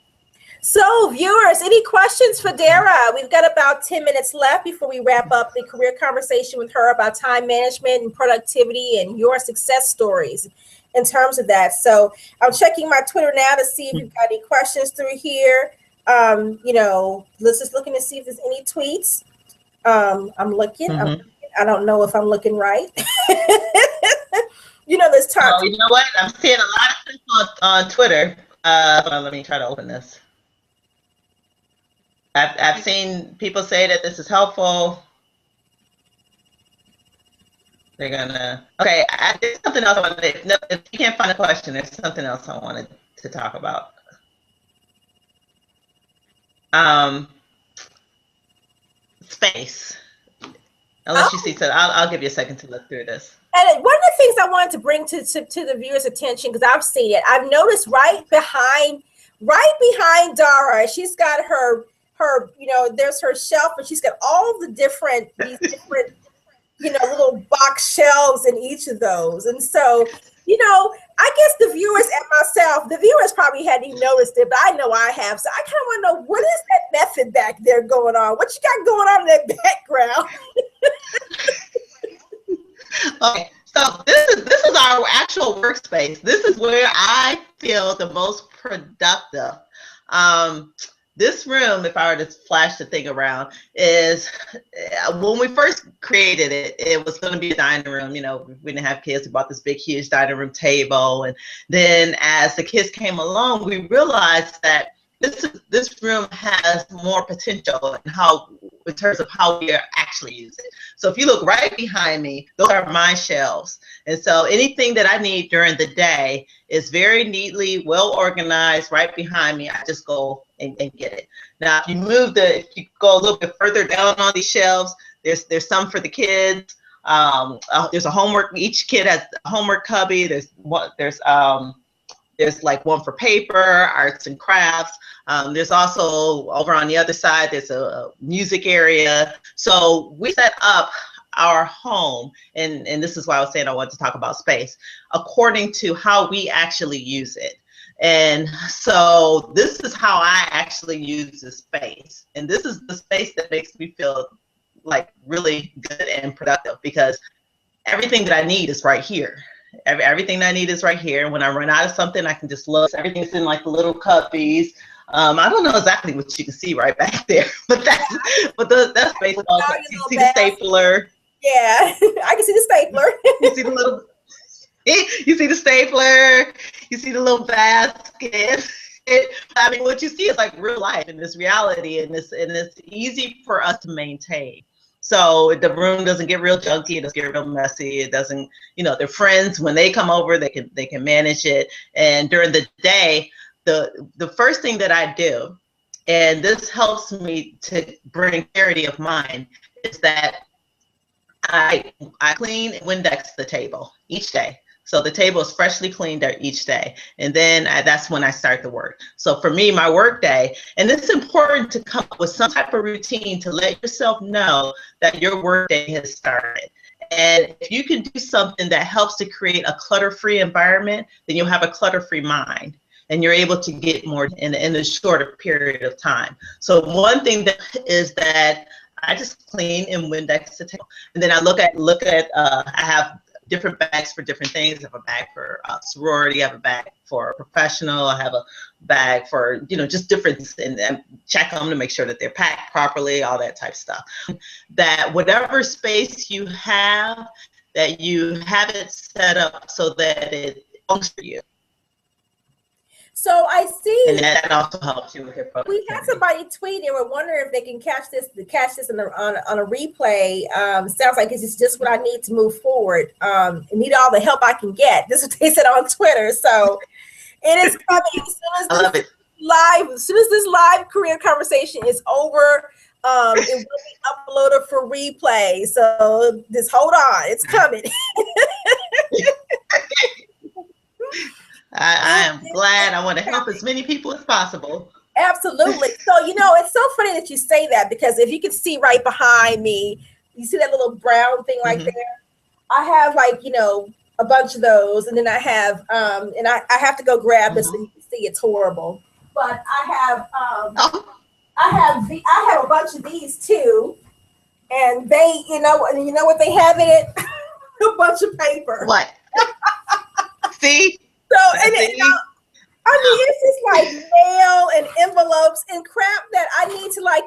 So viewers, any questions for Dara? We've got about 10 minutes left before we wrap up the career conversation with her about time management and productivity and your success stories in terms of that. So I'm checking my Twitter now to see if we've got any questions through here. Let's just looking to see if there's any tweets. I'm looking. I don't know if I'm looking right. There's time. Oh, you know what? I'm seeing a lot of things on Twitter. Let me try to open this. I've seen people say that this is helpful. They're gonna. Okay, there's something else I wanted. If you can't find a question, there's something else I wanted to talk about. Space. Unless you see, so I'll give you a second to look through this. And one of the things I wanted to bring to the viewers' attention, because I've seen it, I've noticed right behind Dara, she's got her there's her shelf, and she's got all the these different, little box shelves in each of those. And so, I guess the viewers and myself, the viewers probably hadn't even noticed it, but I know I have. So I kind of want to know, what is that method back there going on? What you got going on in that background? Okay, so this is our actual workspace. This is where I feel the most productive. This room, if I were to flash the thing around, is when we first created it, it was going to be a dining room. We didn't have kids. We bought this big, huge dining room table. And then as the kids came along, we realized that this room has more potential in terms of how we actually use it. So if you look right behind me, those are my shelves. And so anything that I need during the day is very neatly, well organized right behind me. I just go and get it. Now, if you go a little bit further down on these shelves, there's some for the kids. There's a homework. Each kid has a homework cubby. There's like one for paper, arts and crafts. There's also over on the other side, there's a music area. So we set up our home, and this is why I was saying I wanted to talk about space, according to how we actually use it. And so this is how I actually use the space. And this is the space that makes me feel like really good and productive, because everything that I need is right here. Everything that I need is right here. When I run out of something, I can just look. Everything's in like the little cubbies. I don't know exactly what you can see right back there, but that's basically all. You see the stapler. Yeah, I can see the stapler. You see the little. You see the stapler. You see the little basket. I mean, what you see is like real life and this reality, and it's easy for us to maintain. So the room doesn't get real junky, it doesn't get real messy. It doesn't, their friends, when they come over, they can manage it. And during the day, the first thing that I do, and this helps me to bring clarity of mind, is that I clean and Windex the table each day. So the table is freshly cleaned each day. And then that's when I start the work. So for me, my work day, and it's important to come up with some type of routine to let yourself know that your work day has started. And if you can do something that helps to create a clutter-free environment, then you'll have a clutter-free mind, and you're able to get more in a shorter period of time. So one thing that is that I just clean and Windex the table. And then I look at I have different bags for different things. I have a bag for sorority, I have a bag for professional, I have a bag for, just different, and check them to make sure that they're packed properly, all that type of stuff. That whatever space you have, that you have it set up so that it belongs for you. So I see. And that also helps you with your productivity. We had somebody tweet and we're wondering if they can catch this on a replay. Sounds like it's just what I need to move forward. I need all the help I can get. This is what they said on Twitter. So it is coming as soon as this live career conversation is over. It will be uploaded for replay. So just hold on, it's coming. I am glad. I want to help as many people as possible. Absolutely. So, it's so funny that you say that, because if you can see right behind me, you see that little brown thing right there? I have a bunch of those, and then I have, and I have to go grab this so you can see it's horrible. But I have a bunch of these too, and they, you know what they have in it? A bunch of paper. What? See? So, and it's just like mail and envelopes and crap that I need to I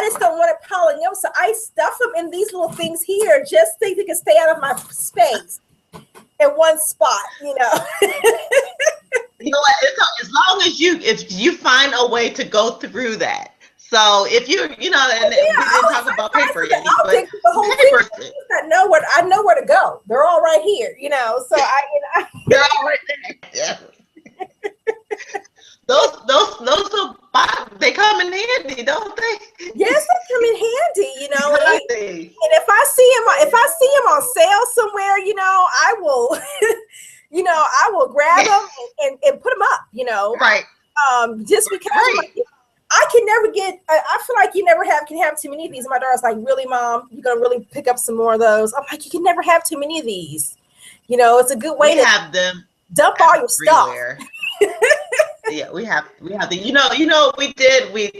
just don't want it piling up. So I stuff them in these little things here, just so they can stay out of my space in one spot, You know what? As long as if you find a way to go through that. So if you, and we didn't talk about paper yet, but paper. I know where to go. They're all right here, So they're all right there. Yeah. Those they come in handy, don't they? Yes, they come in handy, And if I see them on sale somewhere, I will, I will grab them and put them up, Right. Just because. Right. I can never get, I feel like you never can have too many of these. And my daughter's like, really, Mom, you're going to really pick up some more of those? I'm like, you can never have too many of these. You know, it's a good way to have them dump all your stuff. Yeah, we have the,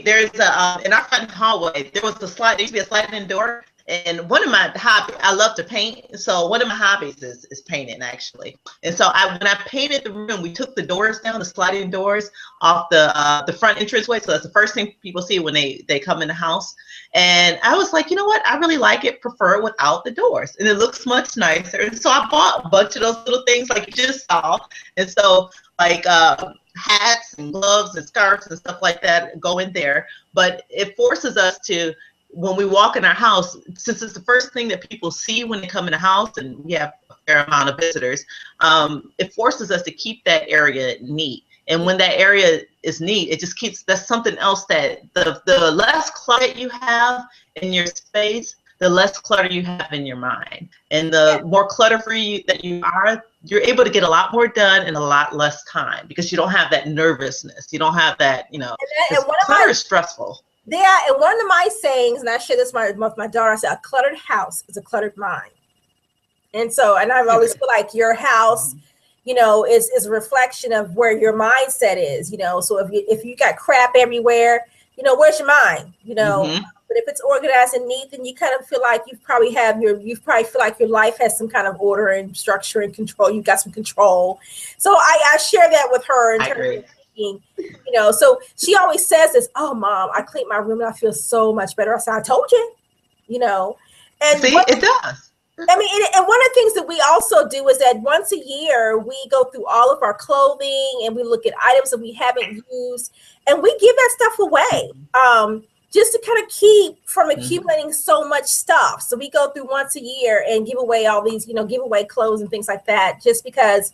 there's a, in our front hallway, there used to be a sliding door. And one of my hobbies, I love to paint. So one of my hobbies is painting, actually. And so when I painted the room, we took the doors down, the sliding doors off the front entranceway. So that's the first thing people see when they come in the house. And I was like, you know what? I really like it, prefer it without the doors. And it looks much nicer. And so I bought a bunch of those little things like you just saw. And so like hats and gloves and scarves and stuff like that go in there. But it forces us to, when we walk in our house, since it's the first thing that people see when they come in the house, and we have a fair amount of visitors, it forces us to keep that area neat. And when that area is neat, it just keeps, that's something else that the less clutter you have in your space, the less clutter you have in your mind. And the more clutter-free that you are, you're able to get a lot more done in a lot less time because you don't have that nervousness. You don't have that, clutter is stressful. Yeah, and one of my sayings, and I share this with my daughter, I said, a cluttered house is a cluttered mind. And so, and I've always feel like your house, is a reflection of where your mindset is, So if you got crap everywhere, where's your mind, But if it's organized and neat, then you kind of feel like you probably feel like your life has some kind of order and structure and control. You've got some control. So I share that with her in terms of so she always says this, oh, Mom, I cleaned my room and I feel so much better. I said, I told you, and see, it does. I mean, and one of the things that we also do is that once a year, we go through all of our clothing and we look at items that we haven't used and we give that stuff away. Just to kind of keep from accumulating so much stuff. So we go through once a year and give away all these, give away clothes and things like that, just because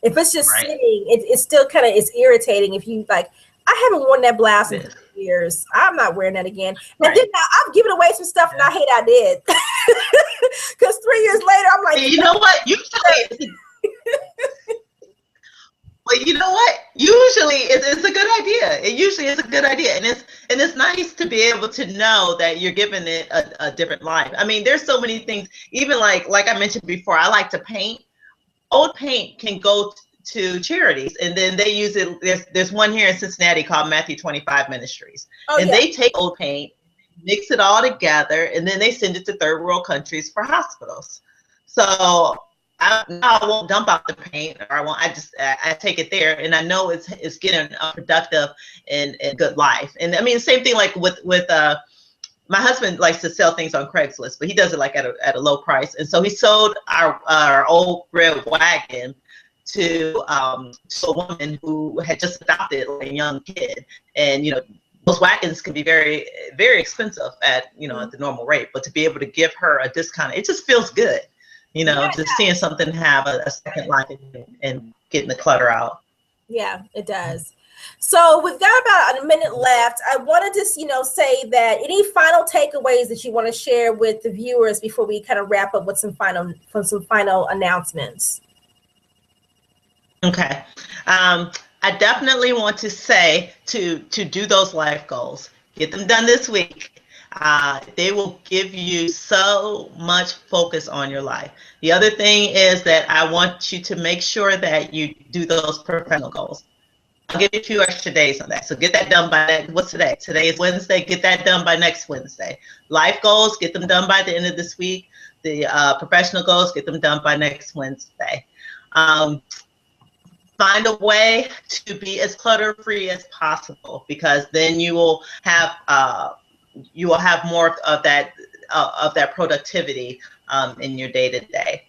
if it's just sitting, it's still kind of, it's irritating. If you like, I haven't worn that blouse in years. I'm not wearing that again. And then I've given away some stuff and I hate I did. Because 3 years later, I'm like, you know what? Usually, well, you know what? Usually it's a good idea. It usually is a good idea. And it's nice to be able to know that you're giving it a different life. I mean, there's so many things, even like I mentioned before, I like to paint. Old paint can go to charities, and then they use it. There's one here in Cincinnati called Matthew 25 Ministries, they take old paint, mix it all together, and then they send it to third world countries for hospitals. So I won't dump out the paint, or I take it there, and I know it's getting a productive and good life. And I mean, same thing like with my husband likes to sell things on Craigslist, but he does it like at a low price. And so he sold our old red wagon to a woman who had just adopted a young kid. And, those wagons can be very, very expensive at the normal rate, but to be able to give her a discount, it just feels good, just seeing something have a second life and getting the clutter out. Yeah, it does. So we've got about a minute left. I wanted to, say that any final takeaways that you want to share with the viewers before we kind of wrap up with some final announcements. Okay. I definitely want to say to do those life goals. Get them done this week. They will give you so much focus on your life. The other thing is that I want you to make sure that you do those professional goals. I'll give you a few extra days on that. So get that done by what's today? Today is Wednesday. Get that done by next Wednesday. Life goals, get them done by the end of this week. The professional goals, get them done by next Wednesday. Find a way to be as clutter-free as possible, because then you will have more of that productivity in your day-to-day.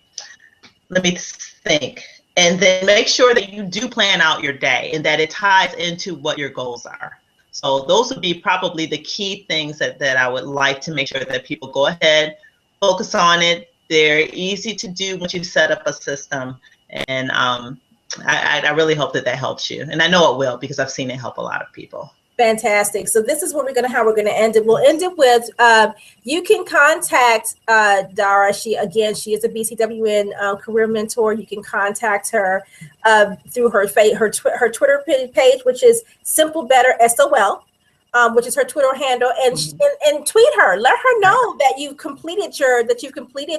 Let me think. And then make sure that you do plan out your day and that it ties into what your goals are. So those would be probably the key things that I would like to make sure that people go ahead, focus on it. They're easy to do once you set up a system. And I really hope that helps you. And I know it will, because I've seen it help a lot of people. Fantastic. So this is how we're going to end it. We'll end it with, you can contact Dara. She is a BCWN career mentor. You can contact her through her Twitter page, which is Simple Better SOL. which is her Twitter handle, and tweet her. Let her know that you've completed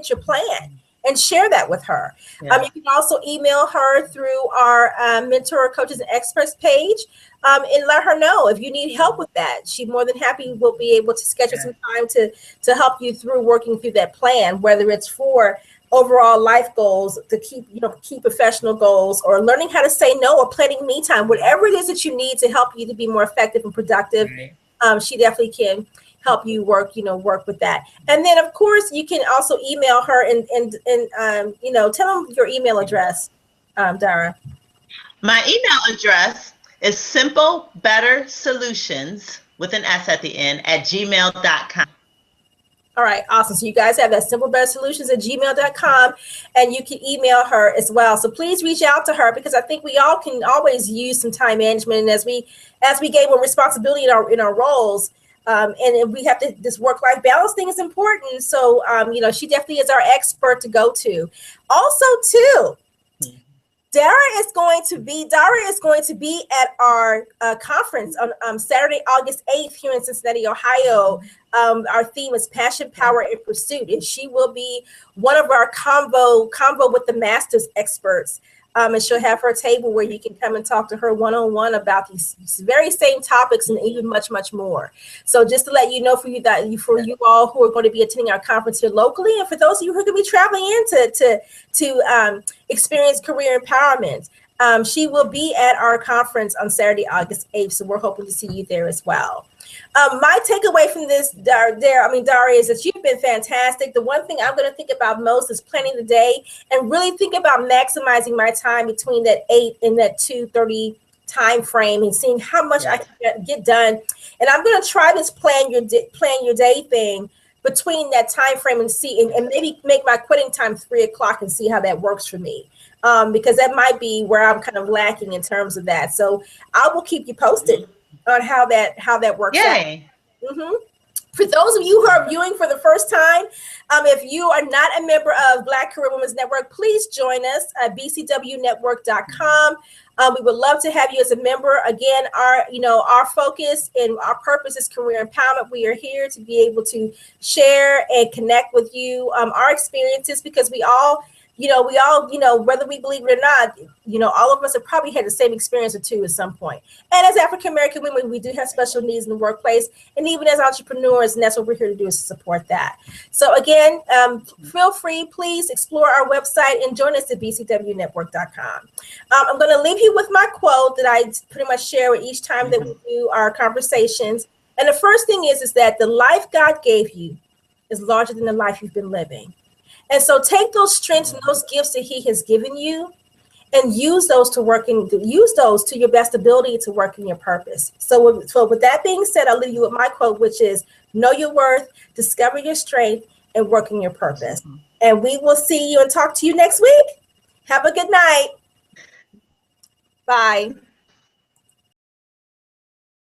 your plan, and share that with her. Yeah. You can also email her through our Mentor Coaches and Experts page, and let her know if you need help with that. She more than happy will be able to schedule some time to help you through working through that plan, whether it's for overall life goals, to keep professional goals, or learning how to say no, or planning me time, whatever it is that you need to help you to be more effective and productive. She definitely can help you work with that. And then of course you can also email her and tell them your email address, Dara. My email address is simplebettersolutions with an S at the end @gmail.com. All right, awesome. So you guys have that simplebettersolutions@gmail.com, and you can email her as well. So please reach out to her, because I think we all can always use some time management. And as we gain more responsibility in our roles, and we have to, this work-life balance thing is important. So she definitely is our expert to go to. Also, too, Dara is going to be at our conference on Saturday, August 8th here in Cincinnati, Ohio. Our theme is Passion, Power, and Pursuit, and she will be one of our convo with the Masters experts. And she'll have her table where you can come and talk to her one-on-one about these very same topics and even much, much more. So just to let you know, for you all who are going to be attending our conference here locally, and for those of you who are going to be traveling in to experience career empowerment, she will be at our conference on Saturday, August 8th. So we're hoping to see you there as well. My takeaway from this, Dara, is that you've been fantastic. The one thing I'm going to think about most is planning the day, and really think about maximizing my time between that 8 and that 2:30 time frame, and seeing how much I can get done. And I'm going to try this plan your day thing between that time frame, and see, and maybe make my quitting time 3 o'clock and see how that works for me. Because that might be where I'm kind of lacking in terms of that. So I will keep you posted on how that works out. For those of you who are viewing for the first time, if you are not a member of Black Career Women's Network, please join us at BCWNetwork.com. We would love to have you as a member. Again, our focus and our purpose is career empowerment. We are here to be able to share and connect with you our experiences, because we all, whether we believe it or not, all of us have probably had the same experience or two at some point. And as African-American women, we do have special needs in the workplace, and even as entrepreneurs, and that's what we're here to do, is to support that. So again, feel free, please explore our website and join us at BCWNetwork.com. I'm going to leave you with my quote that I pretty much share with each time that we do our conversations. And the first thing is that the life God gave you is larger than the life you've been living. And so take those strengths and those gifts that he has given you, and use those to your best ability to work in your purpose. So with that being said, I'll leave you with my quote, which is, know your worth, discover your strength, and work in your purpose. And we will see you and talk to you next week. Have a good night. Bye.